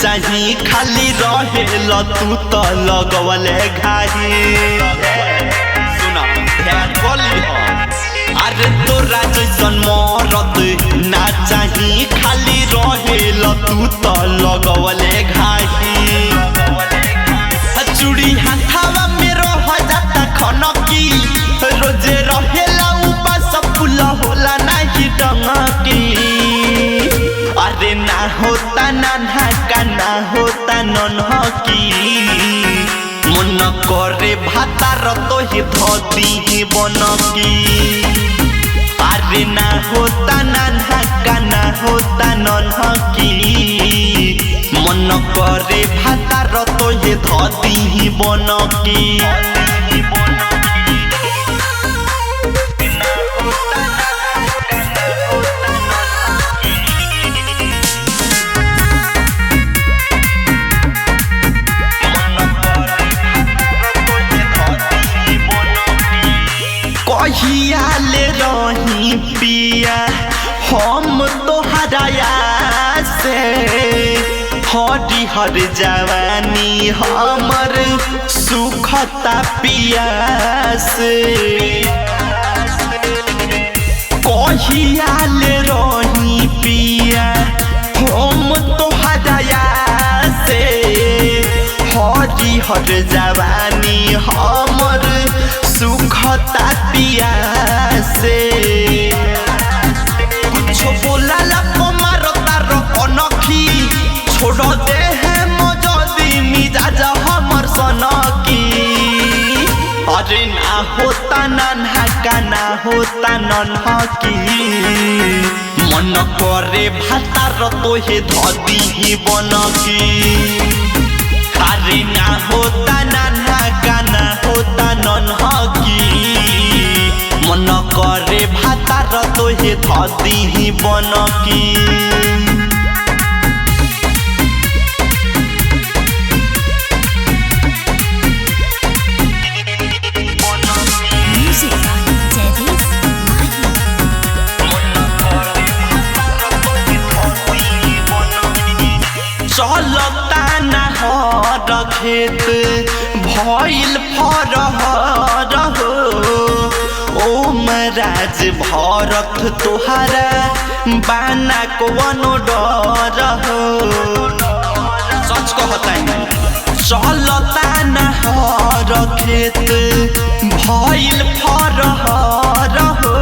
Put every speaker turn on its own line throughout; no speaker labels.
चाही खाली रहेल तू तो लगवले घाही सुना ध्यान बोली अरे तोरा जैसन मरद ना चाही खाली रहेल तू तो लगवले घाही चूड़ी हाथावा में रह जाता खनकी रोजे रहेला उपास फूल होला नाही डंकी अरे ना होता नन्हा का ना होता नन्हकी मन करे भातार तो ही धोती बनकी अरे ना होता नन्हा का ना होता नन्हकी मन करे भातार तो ही धोती बनकी कहियाले रही पिया हम तोहराया से हरी हर जवानी हमर सुखता पिया से कहियाले रही पिया हम तोहराया से हरी हर जवानी हमर सुखता पिया से कुछ बोला ला मारता रखी छोड़ दे है मजदी मिजाज हमर सनकी अरे ना होता नन्हा का ना होता नन्हकी मन करे भातार तो हे धदी बनकी अरे ना होता नन्हा का ना होता नन्हकी मन करे भातार तो हे धदी बनकी चलता नहर खेत भइल फरहर हो ओम राज भरत तोहरा बाना कोनो डर हो सच कहता चलता नहर खेत भइल फरहर हो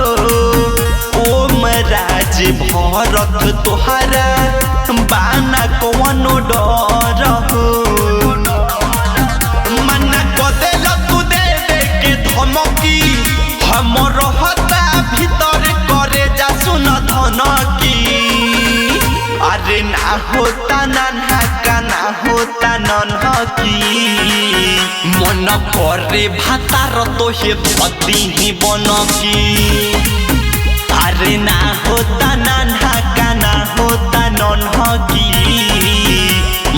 ओम राज भरत तोहरा बाना कोनो डर हो मना कदेल तू देवे के धमकी हम रहता भीतर करे जा सुन धनकी अरे ना होता नन्हा का ना होता नन्हकी मन करे भातार तो हे धदी बनकी अरे ना होता नन्हा का ना होता नन्हकी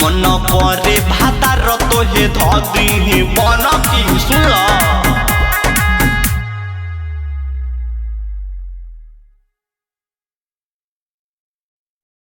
मन करे भातार तो हे धदी बनकी सुन